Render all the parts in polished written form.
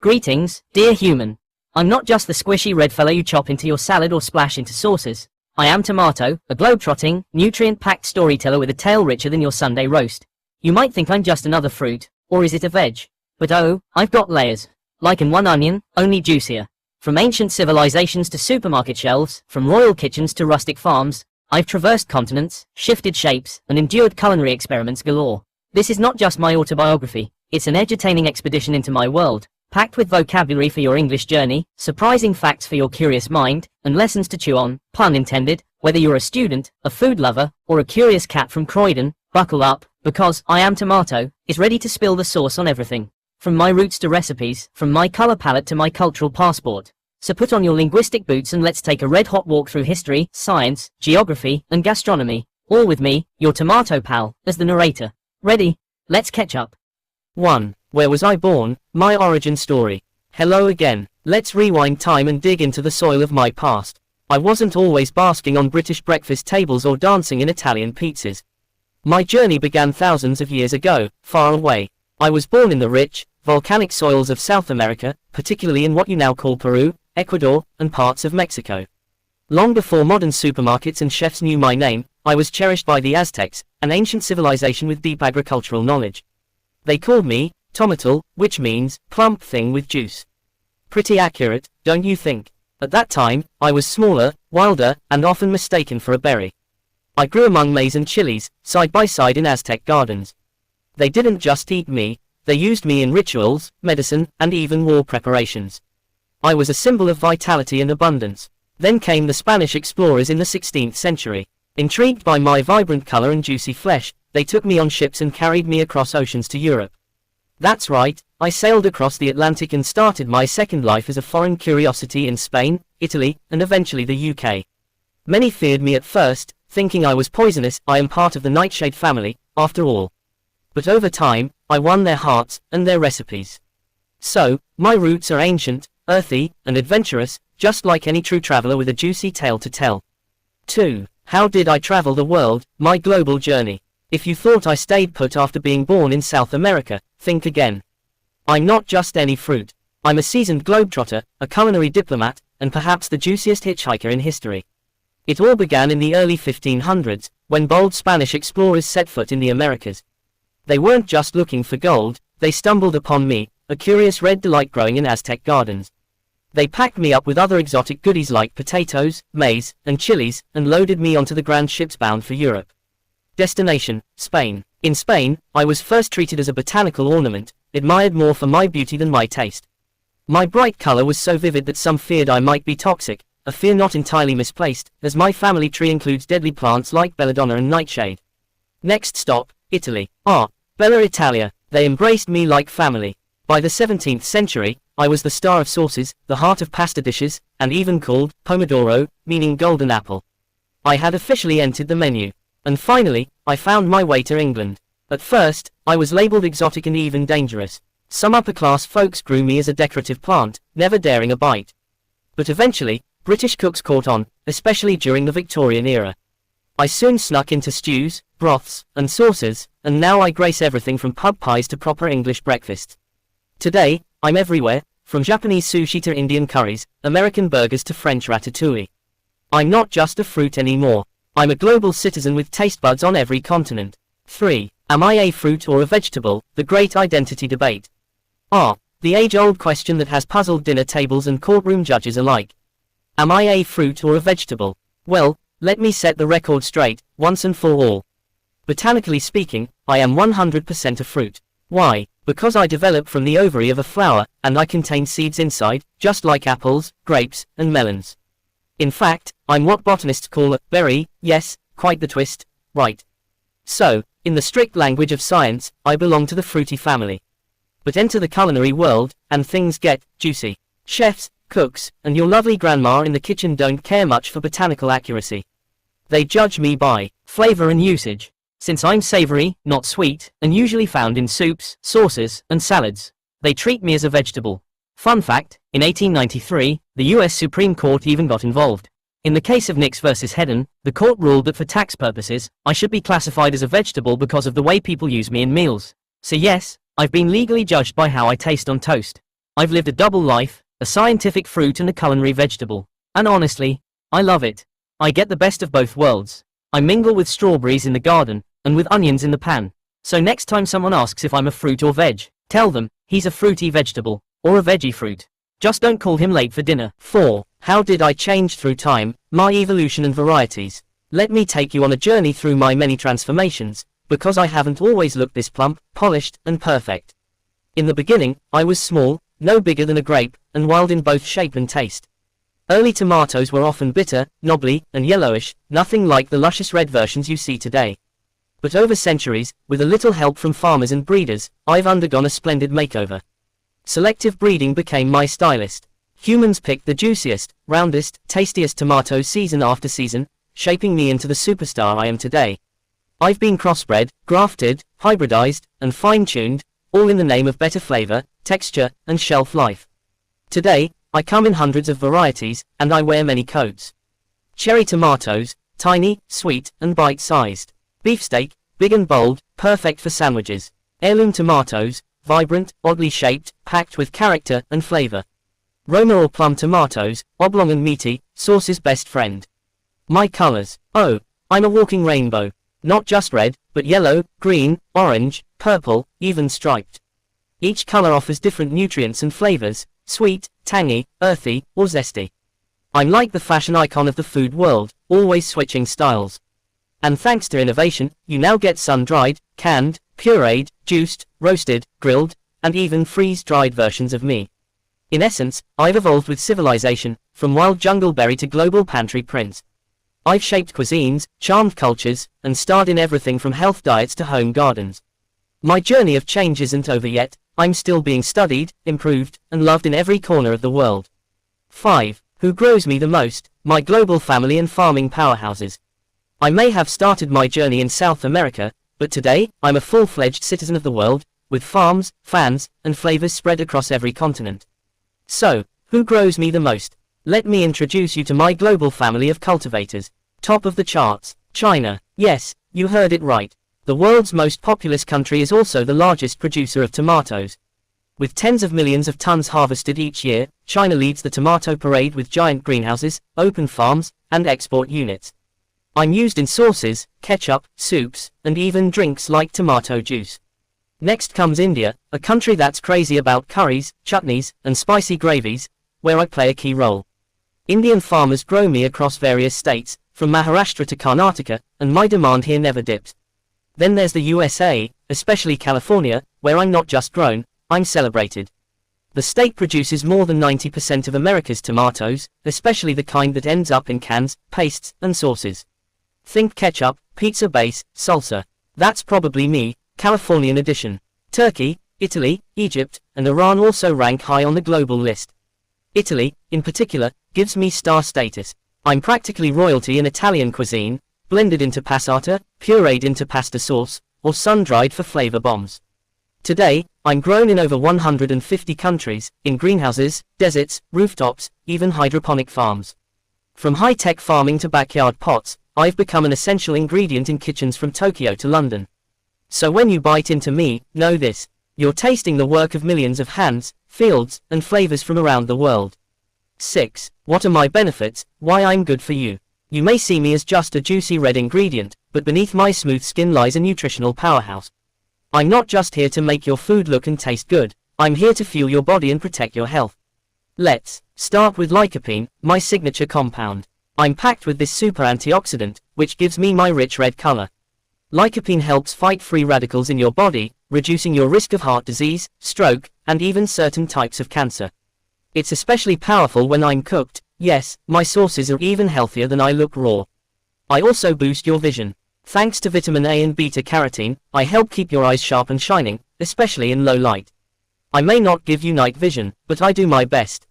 Greetings, dear human. I'm not just the squishy red fellow you chop into your salad or splash into sauces. I am Tomato, a globe-trotting, nutrient-packed storyteller with a tale richer than your Sunday roast. You might think I'm just another fruit, or is it a veg? But oh, I've got layers. Like in one onion, only juicier. From ancient civilizations to supermarket shelves, from royal kitchens to rustic farms, I've traversed continents, shifted shapes, and endured culinary experiments galore. This is not just my autobiography, it's an edutaining expedition into my world. Packed with vocabulary for your English journey, surprising facts for your curious mind, and lessons to chew on, pun intended. Whether you're a student, a food lover, or a curious cat from Croydon, buckle up, because I Am Tomato is ready to spill the sauce on everything. From my roots to recipes, from my color palette to my cultural passport. So put on your linguistic boots and let's take a red-hot walk through history, science, geography, and gastronomy, all with me, your tomato pal, as the narrator. Ready? Let's catch up. 1. Where was I born? My origin story. Hello again. Let's rewind time and dig into the soil of my past. I wasn't always basking on British breakfast tables or dancing in Italian pizzas. My journey began thousands of years ago, far away. I was born in the rich, volcanic soils of South America, particularly in what you now call Peru, Ecuador, and parts of Mexico. Long before modern supermarkets and chefs knew my name, I was cherished by the Aztecs, an ancient civilization with deep agricultural knowledge. They called me Tomatal, which means plump thing with juice. Pretty accurate, don't you think? At that time, I was smaller, wilder, and often mistaken for a berry. I grew among maize and chilies, side by side in Aztec gardens. They didn't just eat me, they used me in rituals, medicine, and even war preparations. I was a symbol of vitality and abundance. Then came the Spanish explorers in the 16th century. Intrigued by my vibrant color and juicy flesh, they took me on ships and carried me across oceans to Europe. That's right, I sailed across the Atlantic and started my second life as a foreign curiosity in Spain, Italy, and eventually the UK. Many feared me at first, thinking I was poisonous. I am part of the nightshade family, after all. But over time, I won their hearts, and their recipes. So, my roots are ancient, earthy, and adventurous, just like any true traveler with a juicy tale to tell. 2. How did I travel the world? My global journey. If you thought I stayed put after being born in South America, think again. I'm not just any fruit. I'm a seasoned globetrotter, a culinary diplomat, and perhaps the juiciest hitchhiker in history. It all began in the early 1500s, when bold Spanish explorers set foot in the Americas. They weren't just looking for gold, they stumbled upon me, a curious red delight growing in Aztec gardens. They packed me up with other exotic goodies like potatoes, maize, and chilies, and loaded me onto the grand ships bound for Europe. Destination, Spain. In Spain, I was first treated as a botanical ornament, admired more for my beauty than my taste. My bright color was so vivid that some feared I might be toxic, a fear not entirely misplaced, as my family tree includes deadly plants like belladonna and nightshade. Next stop, Italy. Bella Italia. They embraced me like family. By the 17th century, I was the star of sauces, the heart of pasta dishes, and even called pomodoro, meaning golden apple. I had officially entered the menu. And finally, I found my way to England. At first, I was labeled exotic and even dangerous. Some upper-class folks grew me as a decorative plant, never daring a bite. But eventually, British cooks caught on, especially during the Victorian era. I soon snuck into stews, broths, and sauces, and now I grace everything from pub pies to proper English breakfasts. Today, I'm everywhere, from Japanese sushi to Indian curries, American burgers to French ratatouille. I'm not just a fruit anymore. I'm a global citizen with taste buds on every continent. 3. Am I a fruit or a vegetable? The great identity debate. The age-old question that has puzzled dinner tables and courtroom judges alike. Am I a fruit or a vegetable? Well, let me set the record straight, once and for all. Botanically speaking, I am 100% a fruit. Why? Because I develop from the ovary of a flower, and I contain seeds inside, just like apples, grapes, and melons. In fact, I'm what botanists call a berry. Yes, quite the twist, right? So, in the strict language of science, I belong to the fruity family. But enter the culinary world, and things get juicy. Chefs, cooks, and your lovely grandma in the kitchen don't care much for botanical accuracy. They judge me by flavor and usage. Since I'm savory, not sweet, and usually found in soups, sauces, and salads, they treat me as a vegetable. Fun fact, in 1893, the US Supreme Court even got involved. In the case of Nix versus Hedden, the court ruled that for tax purposes, I should be classified as a vegetable because of the way people use me in meals. So yes, I've been legally judged by how I taste on toast. I've lived a double life, a scientific fruit and a culinary vegetable. And honestly, I love it. I get the best of both worlds. I mingle with strawberries in the garden, and with onions in the pan. So next time someone asks if I'm a fruit or veg, tell them, he's a fruity vegetable, or a veggie fruit. Just don't call him late for dinner. 4. How did I change through time, my evolution and varieties? Let me take you on a journey through my many transformations, because I haven't always looked this plump, polished, and perfect. In the beginning, I was small, no bigger than a grape, and wild in both shape and taste. Early tomatoes were often bitter, knobbly, and yellowish, nothing like the luscious red versions you see today. But over centuries, with a little help from farmers and breeders, I've undergone a splendid makeover. Selective breeding became my stylist. Humans picked the juiciest, roundest, tastiest tomatoes season after season, shaping me into the superstar I am today. I've been crossbred, grafted, hybridized, and fine-tuned, all in the name of better flavor, texture, and shelf life. Today, I come in hundreds of varieties, and I wear many coats. Cherry tomatoes, tiny, sweet, and bite-sized. Beefsteak, big and bold, perfect for sandwiches. Heirloom tomatoes, vibrant, oddly shaped, packed with character and flavor. Roma or plum tomatoes, oblong and meaty, sauce's best friend. My colors. Oh, I'm a walking rainbow. Not just red, but yellow, green, orange, purple, even striped. Each color offers different nutrients and flavors, sweet, tangy, earthy, or zesty. I'm like the fashion icon of the food world, always switching styles. And thanks to innovation, you now get sun-dried, canned, pureed, juiced, roasted, grilled, and even freeze-dried versions of me. In essence, I've evolved with civilization, from wild jungle berry to global pantry prince. I've shaped cuisines, charmed cultures, and starred in everything from health diets to home gardens. My journey of change isn't over yet, I'm still being studied, improved, and loved in every corner of the world. 5. Who grows me the most? My global family and farming powerhouses. I may have started my journey in South America, but today, I'm a full-fledged citizen of the world, with farms, fans, and flavors spread across every continent. So, who grows me the most? Let me introduce you to my global family of cultivators. Top of the charts, China. Yes, you heard it right. The world's most populous country is also the largest producer of tomatoes. With tens of millions of tons harvested each year, China leads the tomato parade with giant greenhouses, open farms, and export units. I'm used in sauces, ketchup, soups, and even drinks like tomato juice. Next comes India, a country that's crazy about curries, chutneys, and spicy gravies, where I play a key role. Indian farmers grow me across various states, from Maharashtra to Karnataka, and my demand here never dips. Then there's the USA, especially California, where I'm not just grown, I'm celebrated. The state produces more than 90% of America's tomatoes, especially the kind that ends up in cans, pastes, and sauces. Think ketchup, pizza base, salsa. That's probably me, Californian edition. Turkey, Italy, Egypt, and Iran also rank high on the global list. Italy, in particular, gives me star status. I'm practically royalty in Italian cuisine, blended into passata, pureed into pasta sauce, or sun-dried for flavor bombs. Today, I'm grown in over 150 countries, in greenhouses, deserts, rooftops, even hydroponic farms. From high-tech farming to backyard pots, I've become an essential ingredient in kitchens from Tokyo to London. So when you bite into me, know this. You're tasting the work of millions of hands, fields, and flavors from around the world. 6. What are my benefits? Why I'm good for you. You may see me as just a juicy red ingredient, but beneath my smooth skin lies a nutritional powerhouse. I'm not just here to make your food look and taste good, I'm here to fuel your body and protect your health. Let's start with lycopene, my signature compound. I'm packed with this super antioxidant, which gives me my rich red color. Lycopene helps fight free radicals in your body, reducing your risk of heart disease, stroke, and even certain types of cancer. It's especially powerful when I'm cooked. Yes, my sauces are even healthier than I look raw. I also boost your vision. Thanks to vitamin A and beta-carotene, I help keep your eyes sharp and shining, especially in low light. I may not give you night vision, but I do my best.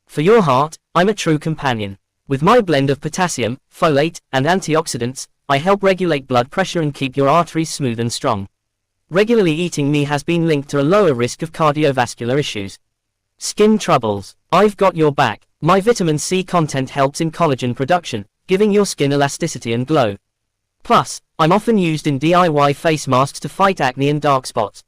For your heart, I'm a true companion. With my blend of potassium, folate, and antioxidants, I help regulate blood pressure and keep your arteries smooth and strong. Regularly eating me has been linked to a lower risk of cardiovascular issues. Skin troubles. I've got your back. My vitamin C content helps in collagen production, giving your skin elasticity and glow. Plus, I'm often used in DIY face masks to fight acne and dark spots.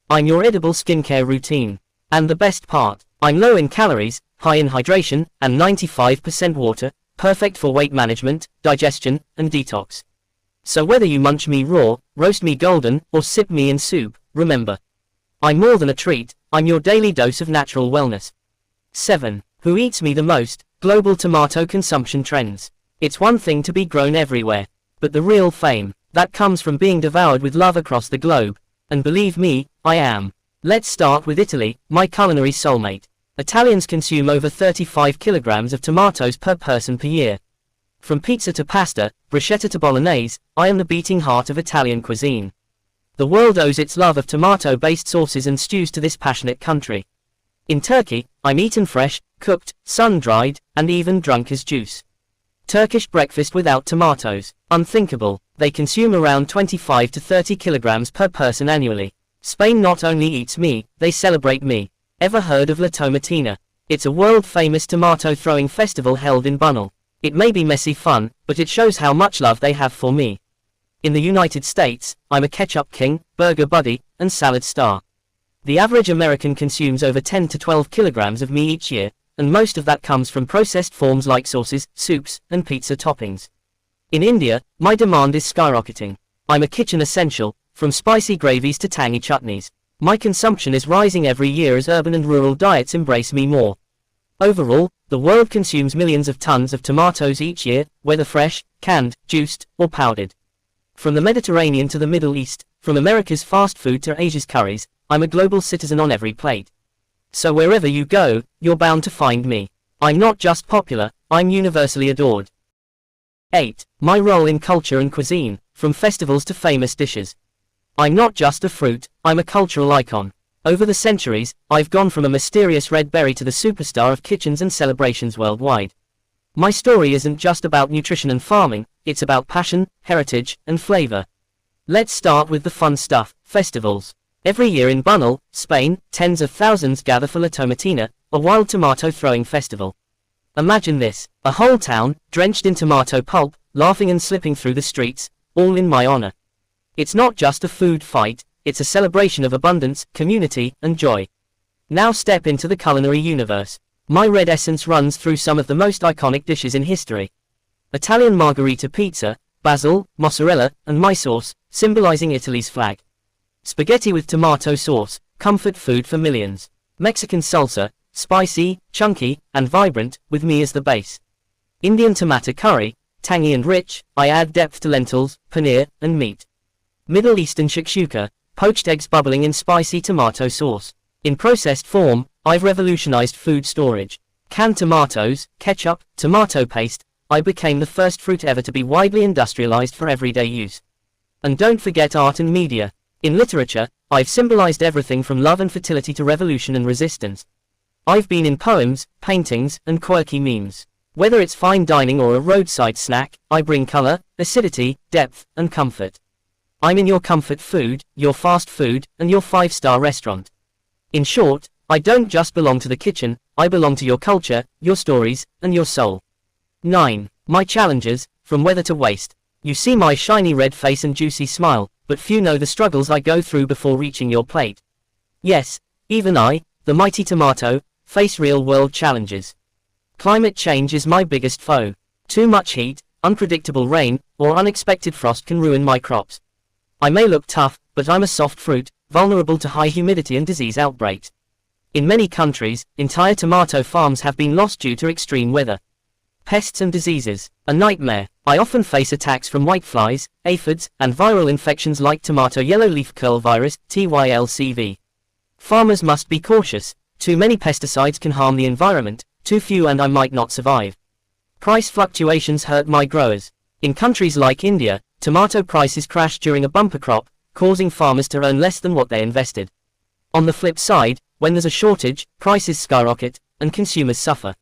I'm your edible skincare routine. And the best part, I'm low in calories, high in hydration, and 95% water, perfect for weight management, digestion, and detox. So whether you munch me raw, roast me golden, or sip me in soup, remember, I'm more than a treat, I'm your daily dose of natural wellness. 7. Who eats me the most? Global tomato consumption trends. It's one thing to be grown everywhere, but the real fame, that comes from being devoured with love across the globe. And believe me, I am. Let's start with Italy, my culinary soulmate. Italians consume over 35 kilograms of tomatoes per person per year. From pizza to pasta, bruschetta to bolognese, I am the beating heart of Italian cuisine. The world owes its love of tomato-based sauces and stews to this passionate country. In Turkey, I'm eaten fresh, cooked, sun-dried, and even drunk as juice. Turkish breakfast without tomatoes. Unthinkable. They consume around 25 to 30 kilograms per person annually. Spain not only eats me, they celebrate me. Ever heard of La Tomatina? It's a world-famous tomato-throwing festival held in Bunel. It may be messy fun, but it shows how much love they have for me. In the United States, I'm a ketchup king, burger buddy, and salad star. The average American consumes over 10 to 12 kilograms of me each year, and most of that comes from processed forms like sauces, soups, and pizza toppings. In India, my demand is skyrocketing. I'm a kitchen essential, from spicy gravies to tangy chutneys. My consumption is rising every year as urban and rural diets embrace me more. Overall, the world consumes millions of tons of tomatoes each year, whether fresh, canned, juiced, or powdered. From the Mediterranean to the Middle East, from America's fast food to Asia's curries, I'm a global citizen on every plate. So wherever you go, you're bound to find me. I'm not just popular, I'm universally adored. 8. My role in culture and cuisine, from festivals to famous dishes. I'm not just a fruit, I'm a cultural icon. Over the centuries, I've gone from a mysterious red berry to the superstar of kitchens and celebrations worldwide. My story isn't just about nutrition and farming, it's about passion, heritage, and flavor. Let's start with the fun stuff, festivals. Every year in Bunel, Spain, tens of thousands gather for La Tomatina, a wild tomato-throwing festival. Imagine this, a whole town, drenched in tomato pulp, laughing and slipping through the streets, all in my honor. It's not just a food fight, it's a celebration of abundance, community, and joy. Now step into the culinary universe. My red essence runs through some of the most iconic dishes in history. Italian margherita pizza, basil, mozzarella, and my sauce, symbolizing Italy's flag. Spaghetti with tomato sauce, comfort food for millions. Mexican salsa, spicy, chunky, and vibrant, with me as the base. Indian tomato curry, tangy and rich, I add depth to lentils, paneer, and meat. Middle Eastern shakshuka, poached eggs bubbling in spicy tomato sauce. In processed form, I've revolutionized food storage. Canned tomatoes, ketchup, tomato paste, I became the first fruit ever to be widely industrialized for everyday use. And don't forget art and media. In literature, I've symbolized everything from love and fertility to revolution and resistance. I've been in poems, paintings, and quirky memes. Whether it's fine dining or a roadside snack, I bring color, acidity, depth, and comfort. I'm in your comfort food, your fast food, and your 5-star restaurant. In short, I don't just belong to the kitchen, I belong to your culture, your stories, and your soul. 9. My challenges, from weather to waste. You see my shiny red face and juicy smile, but few know the struggles I go through before reaching your plate. Yes, even I, the mighty tomato, face real-world challenges. Climate change is my biggest foe. Too much heat, unpredictable rain, or unexpected frost can ruin my crops. I may look tough, but I'm a soft fruit, vulnerable to high humidity and disease outbreaks. In many countries, entire tomato farms have been lost due to extreme weather. Pests and diseases, a nightmare. I often face attacks from whiteflies, aphids, and viral infections like tomato yellow leaf curl virus, TYLCV. Farmers must be cautious. Too many pesticides can harm the environment, too few and I might not survive. Price fluctuations hurt my growers. In countries like India, tomato prices crash during a bumper crop, causing farmers to earn less than what they invested. On the flip side, when there's a shortage, prices skyrocket, and consumers suffer.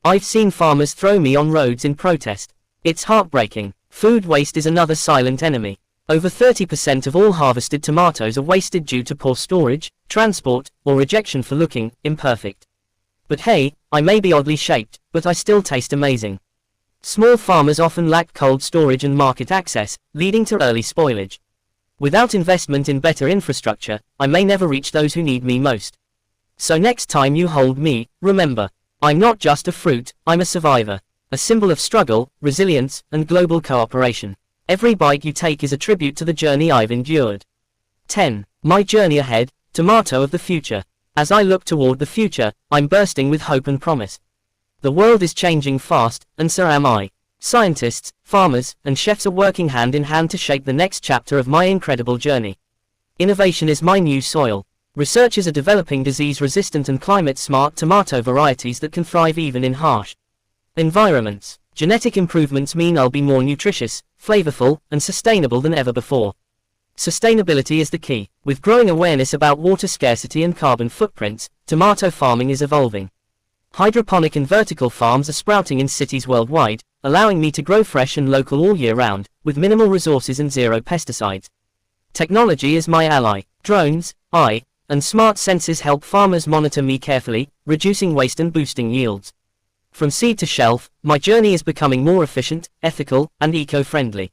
I've seen farmers throw me on roads in protest. It's heartbreaking. Food waste is another silent enemy. Over 30% of all harvested tomatoes are wasted due to poor storage, transport, or rejection for looking imperfect. But hey, I may be oddly shaped, but I still taste amazing. Small farmers often lack cold storage and market access, leading to early spoilage. Without investment in better infrastructure, I may never reach those who need me most. So next time you hold me, remember, I'm not just a fruit, I'm a survivor. A symbol of struggle, resilience, and global cooperation. Every bite you take is a tribute to the journey I've endured. 10. My journey ahead, tomato of the future. As I look toward the future, I'm bursting with hope and promise. The world is changing fast, and so am I. Scientists, farmers, and chefs are working hand in hand to shape the next chapter of my incredible journey. Innovation is my new soil. Researchers are developing disease-resistant and climate-smart tomato varieties that can thrive even in harsh environments. Genetic improvements mean I'll be more nutritious, flavorful, and sustainable than ever before. Sustainability is the key. With growing awareness about water scarcity and carbon footprints, tomato farming is evolving. Hydroponic and vertical farms are sprouting in cities worldwide, allowing me to grow fresh and local all year round, with minimal resources and zero pesticides. Technology is my ally. Drones, AI, and smart sensors help farmers monitor me carefully, reducing waste and boosting yields. From seed to shelf, my journey is becoming more efficient, ethical, and eco-friendly.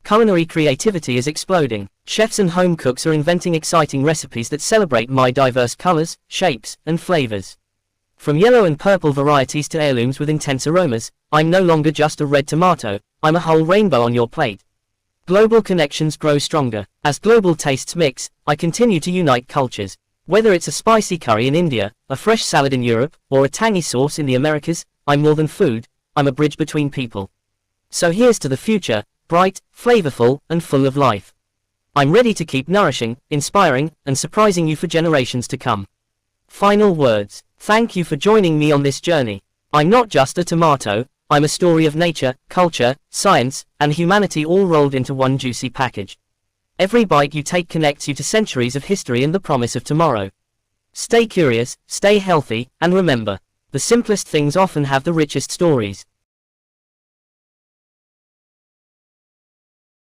Culinary creativity is exploding. Chefs and home cooks are inventing exciting recipes that celebrate my diverse colors, shapes, and flavors. From yellow and purple varieties to heirlooms with intense aromas, I'm no longer just a red tomato, I'm a whole rainbow on your plate. Global connections grow stronger. As global tastes mix, I continue to unite cultures. Whether it's a spicy curry in India, a fresh salad in Europe, or a tangy sauce in the Americas, I'm more than food, I'm a bridge between people. So here's to the future, bright, flavorful, and full of life. I'm ready to keep nourishing, inspiring, and surprising you for generations to come. Final words. Thank you for joining me on this journey. I'm not just a tomato, I'm a story of nature, culture, science, and humanity all rolled into one juicy package. Every bite you take connects you to centuries of history and the promise of tomorrow. Stay curious, stay healthy, and remember, the simplest things often have the richest stories.